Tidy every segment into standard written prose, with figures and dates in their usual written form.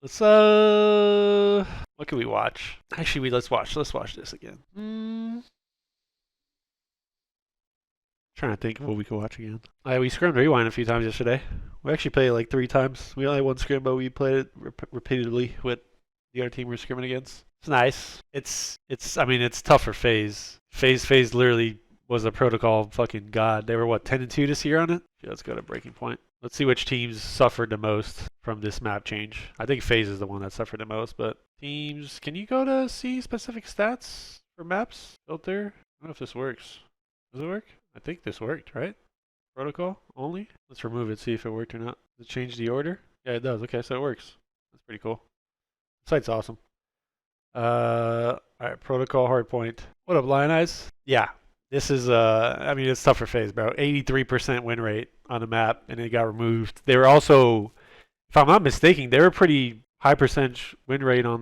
Let's what can we watch? Actually, let's watch this again. Trying to think of what we could watch again. We scrimmed Rewind a few times yesterday. We actually played it like 3 times. We only had one scrim, but we played it repeatedly with the other team we're scrimming against. It's nice. I mean, it's tough for FaZe. FaZe literally was a protocol fucking god. They were what, 10-2 this year on it? Yeah, let's go to breaking point. Let's see which teams suffered the most from this map change. I think FaZe is the one that suffered the most, but teams, can you go to see specific stats for maps filter? I don't know if this works. Does it work? I think this worked, right? Protocol only? Let's remove it, see if it worked or not. Does it change the order? Yeah, it does. Okay, so it works. That's pretty cool. The site's awesome. Alright, protocol hardpoint. What up, Lion Eyes? Yeah, this is, I mean, it's tough for FaZe, bro. 83% win rate on the map, and it got removed. They were also, if I'm not mistaken, they were pretty high percentage win rate on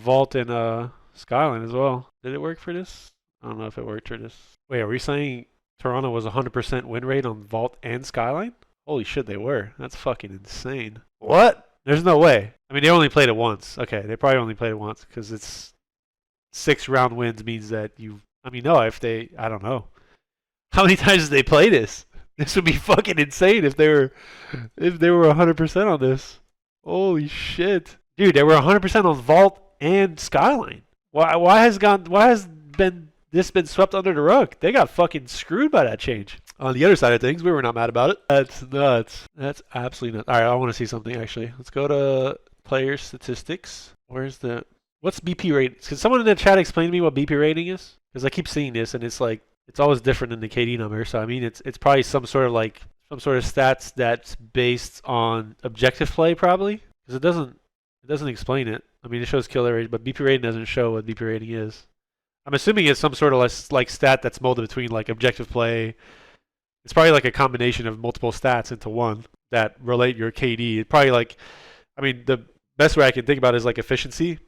Vault and Skyline as well. Did it work for this? I don't know if it worked for this. Wait, are we saying Toronto was 100% win rate on Vault and Skyline? Holy shit, they were. That's fucking insane. What? There's no way. I mean, they only played it once. Okay, they probably only played it once because it's 6 round wins means that you. I mean, no, if they. I don't know. How many times did they play this? This would be fucking insane if they were 100% on this. Holy shit, dude, they were 100% on Vault and Skyline. Why has this been swept under the rug? They got fucking screwed by that change. On the other side of things, we were not mad about it. That's nuts. That's absolutely nuts. All right, I want to see something actually. Let's go to player statistics. What's BP rating? Can someone in the chat explain to me what BP rating is? Because I keep seeing this and it's like it's always different than the KD number. So I mean, it's probably some sort of stats that's based on objective play probably because it doesn't explain it. I mean, it shows kill rate, but BP rating doesn't show what BP rating is. I'm assuming it's some sort of like stat that's molded between like objective play. It's probably like a combination of multiple stats into one that relate your KD. It probably like, I mean, the best way I can think about it is like efficiency.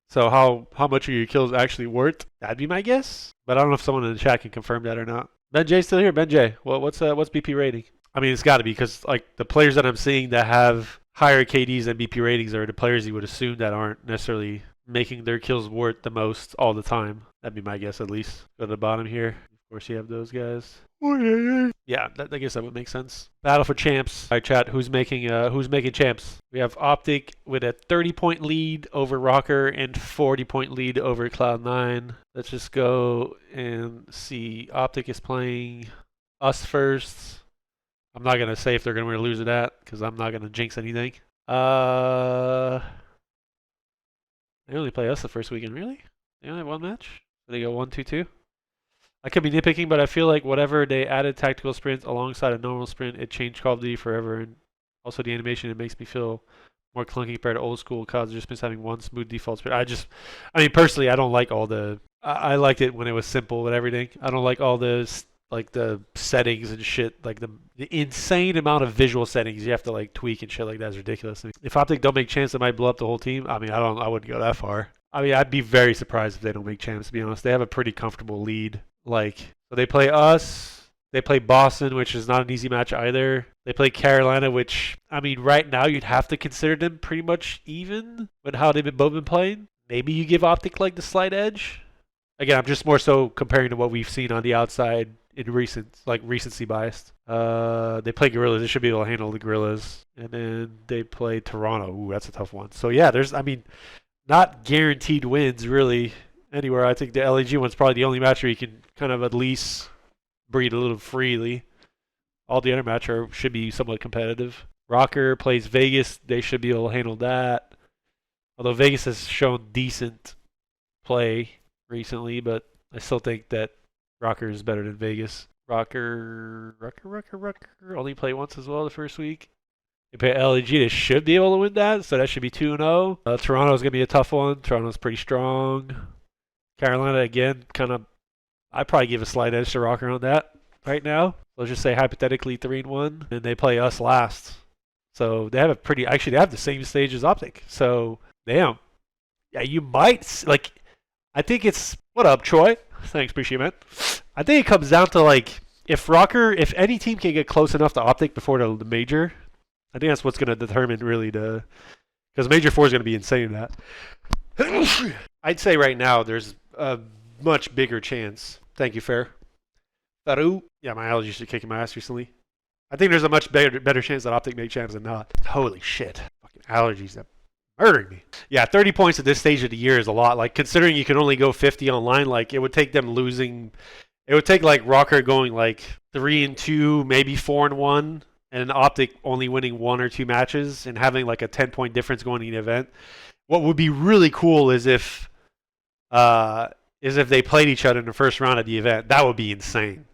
So how much are your kills actually worth? That'd be my guess. But I don't know if someone in the chat can confirm that or not. Ben J's still here. Ben J, what's BP rating? I mean, it's got to be because like the players that I'm seeing that have higher KDs than BP ratings are the players you would assume that aren't necessarily making their kills worth the most all the time. That'd be my guess at least. Go to the bottom here. Of course, you have those guys. Yeah, I guess that would make sense. Battle for champs. All right, chat. Who's making champs? We have Optic with a 30-point lead over Rocker and 40-point lead over Cloud9. Let's just go and see. Optic is playing us first. I'm not gonna say if they're gonna win or lose to that because I'm not gonna jinx anything. They only play us the first weekend, really? They only have one match? They go 1-2-2? I could be nitpicking, but I feel like whatever they added tactical sprint alongside a normal sprint, it changed Call of Duty forever. And also the animation, it makes me feel more clunky compared to old school COD just been having one smooth default sprint. I mean, personally, I don't like all the. I liked it when it was simple and everything. I don't like all the settings and shit, like the insane amount of visual settings you have to like tweak and shit like that is ridiculous. I mean, if Optic don't make champs, it might blow up the whole team. I mean, I wouldn't go that far. I mean, I'd be very surprised if they don't make champs, to be honest. They have a pretty comfortable lead. So they play us, they play Boston, which is not an easy match either. They play Carolina, which, I mean, right now you'd have to consider them pretty much even with how they've both been playing. Maybe you give Optic like the slight edge. Again, I'm just more so comparing to what we've seen on the outside in recency biased. They play Gorillas. They should be able to handle the Gorillas. And then they play Toronto. Ooh, that's a tough one. So yeah, not guaranteed wins really anywhere. I think the LAG one's probably the only match where you can kind of at least breathe a little freely. All the other matches should be somewhat competitive. Rocker plays Vegas. They should be able to handle that. Although Vegas has shown decent play recently, but I still think that Rocker is better than Vegas. Rocker only play once as well the first week. They play LAG. They should be able to win that, so that should be 2-0. Toronto's going to be a tough one. Toronto's pretty strong. Carolina, again, I'd probably give a slight edge to Rocker on that right now. Let's just say hypothetically 3-1, and they play us last. So they have they have the same stage as Optic. So, damn. Yeah, you might, I think it's, what up, Troy? Thanks, appreciate it, man. I think it comes down to, if any team can get close enough to Optic before the major, I think that's what's going to determine really the Because Major 4 is going to be insane in that. I'd say right now there's a much bigger chance. Thank you, Fair. Faru. Yeah, my allergies are kicking my ass recently. I think there's a much better chance that Optic make champs than not. Holy shit. Fucking allergies that murdering me. Yeah, 30 points at this stage of the year is a lot. Like, considering you can only go 50 online, like, it would take them losing. It would take, like, Rocker going, like, 3-2, maybe 4-1, and an Optic only winning 1 or 2 matches and having, like, a 10-point difference going in the event. What would be really cool is if they played each other in the first round of the event. That would be insane.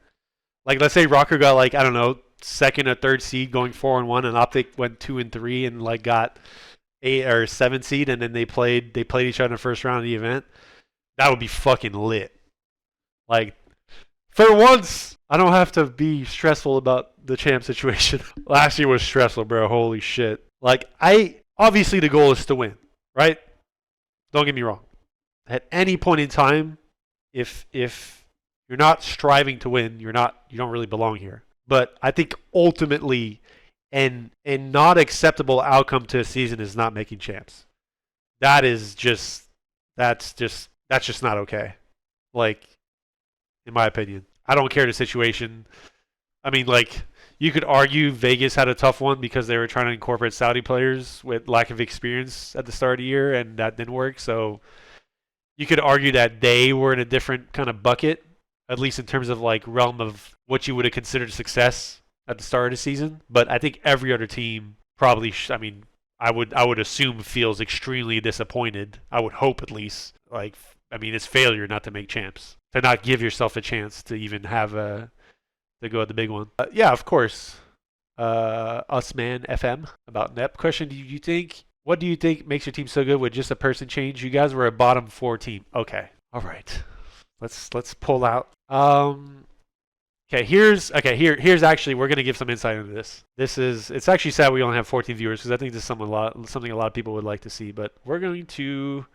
Like, let's say Rocker got, like, I don't know, second or third seed going 4-1, and Optic went 2-3 and like got 8 or 7 seed, and then they played each other in the first round of the event. That would be fucking lit. Like, for once, I don't have to be stressful about the champ situation. Last year was stressful, bro. Holy shit. Like, obviously the goal is to win, right? Don't get me wrong. At any point in time, if you're not striving to win, you don't really belong here. But I think ultimately, a not acceptable outcome to a season is not making champs. That's just not okay. Like, in my opinion, I don't care the situation. I mean, like, you could argue Vegas had a tough one because they were trying to incorporate Saudi players with lack of experience at the start of the year, and that didn't work. So you could argue that they were in a different kind of bucket, at least in terms of like realm of what you would have considered success at the start of the season. But I think every other team probably, I would assume feels extremely disappointed. I would hope at least. Like, I mean, it's failure not to make champs, to not give yourself a chance to even have to go at the big one. Yeah, of course. Usman FM about NEP question. What do you think makes your team so good with just a person change? You guys were a bottom 4 team. Okay. All right. Let's pull out. Here's actually, we're gonna give some insight into this. It's actually sad we only have 14 viewers because I think this is something a lot of people would like to see. But we're going to.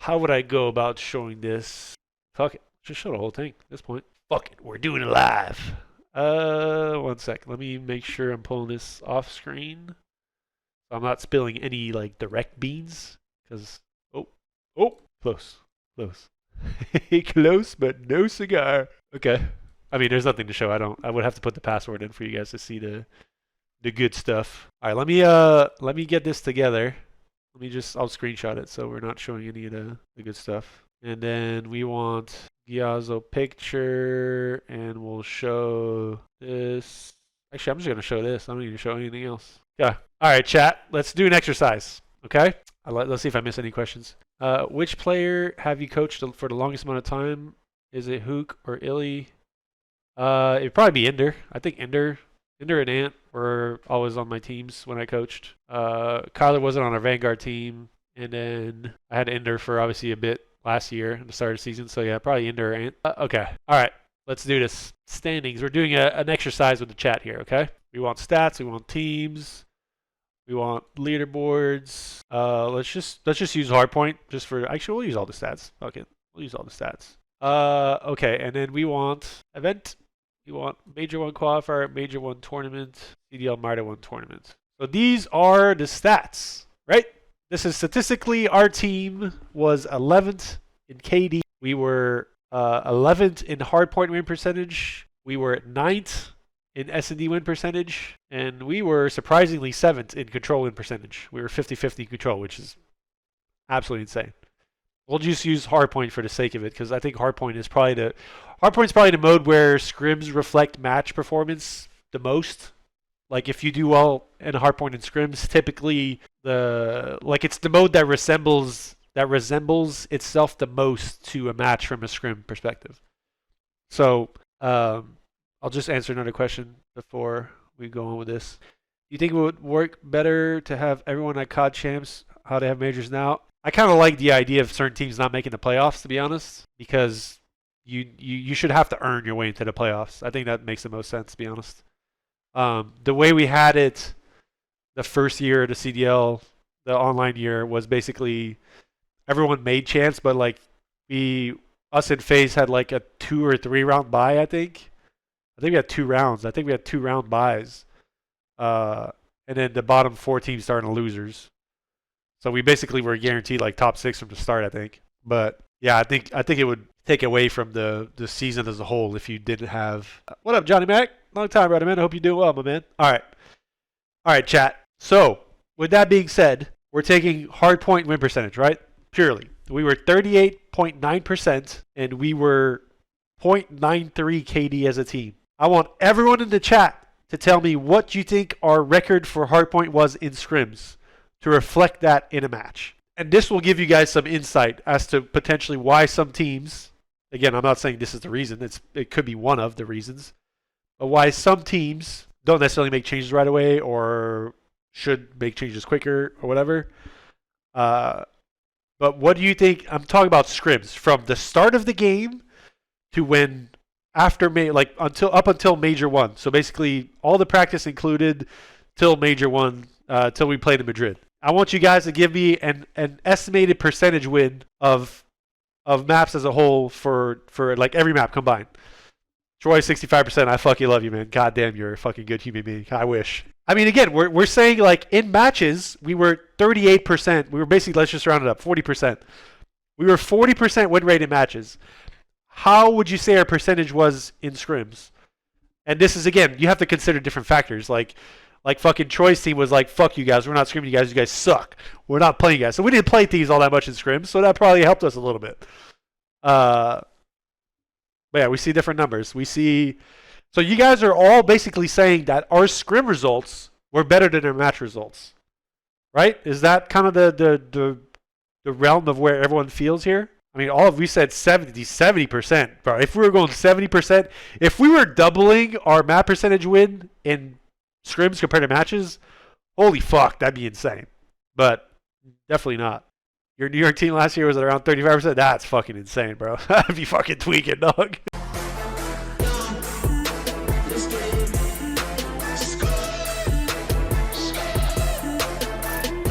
How would I go about showing this? Fuck it, just show the whole thing at this point. Fuck it, we're doing it live. 1 sec. Let me make sure I'm pulling this off screen. So I'm not spilling any like direct beans because close. Close, but no cigar. Okay. I mean, there's nothing to show. I would have to put the password in for you guys to see the good stuff. All right, let me get this together. I'll screenshot it so we're not showing any of the good stuff. And then we want Giazzo picture, and we'll show this. Actually, I'm just gonna show this. I don't need to show anything else. Yeah. All right, chat. Let's do an exercise. Okay. Let's see if I miss any questions. Which player have you coached for the longest amount of time? Is it Hook or Illy? It'd probably be Ender. I think Ender and Ant were always on my teams when I coached. Kyler wasn't on our Vanguard team, and then I had Ender for obviously a bit last year at the start of the season. So yeah, probably Ender or Ant. Okay. All right. Let's do this. Standings. We're doing an exercise with the chat here. Okay. We want stats. We want teams. We want leaderboards. Let's just use hardpoint just for. Actually, we'll use all the stats. Okay, we'll use all the stats. Okay, and then we want event. We want Major 1 qualifier, Major 1 tournament, CDL Minor 1 tournament. So these are the stats, right? This is statistically our team was 11th in KD. We were 11th in hardpoint win percentage. We were 9th in S&D win percentage, and we were surprisingly 7th in control win percentage. We were 50-50 control, which is absolutely insane. We'll just use hardpoint for the sake of it, because I think hardpoint's probably the mode where scrims reflect match performance the most. Like, if you do well in hardpoint and scrims, typically it's the mode that resembles itself the most to a match from a scrim perspective. So I'll just answer another question before we go on with this. Do you think it would work better to have everyone at COD champs, how they have majors now? I kind of like the idea of certain teams not making the playoffs, to be honest, because you should have to earn your way into the playoffs. I think that makes the most sense, to be honest. The way we had it the first year of the CDL, the online year, was basically everyone made champs, but like us and FaZe had like a 2 or 3 round bye, I think. I think we had 2 rounds. I think we had 2 round buys. And then the bottom 4 teams starting losers. So we basically were guaranteed like top 6 from the start, I think. But yeah, I think it would take away from the season as a whole if you didn't have. What up, Johnny Mac? Long time, brother man. I hope you're doing well, my man. All right, chat. So with that being said, we're taking hard point win percentage, right? Purely. We were 38.9%, and we were 0.93 KD as a team. I want everyone in the chat to tell me what you think our record for hardpoint was in scrims to reflect that in a match. And this will give you guys some insight as to potentially why some teams, again, I'm not saying this is the reason, it could be one of the reasons, but why some teams don't necessarily make changes right away or should make changes quicker or whatever. But what do you think? I'm talking about scrims from the start of the game to when after until Major 1. So basically all the practice included till Major 1, till we played in Madrid. I want you guys to give me an estimated percentage win of maps as a whole for like every map combined. Troy, 65%. I fucking love you, man. God damn, you're a fucking good human being. I wish. I mean, again, we're saying like in matches, we were 38%. We were basically, let's just round it up, 40%. We were 40% win rate in matches. How would you say our percentage was in scrims? And this is, again, you have to consider different factors. Like fucking Troy's team was like, fuck you guys. We're not scrimming you guys suck. We're not playing you guys. So we didn't play thieves all that much in scrims. So that probably helped us a little bit. But yeah, we see different numbers. We see. So you guys are all basically saying that our scrim results were better than our match results, right? Is that kind of the realm of where everyone feels here? I mean, we said 70%, bro. If we were going 70%, if we were doubling our map percentage win in scrims compared to matches, holy fuck, that'd be insane. But definitely not. Your New York team last year was at around 35%. That's fucking insane, bro. That'd be fucking tweaking, dog.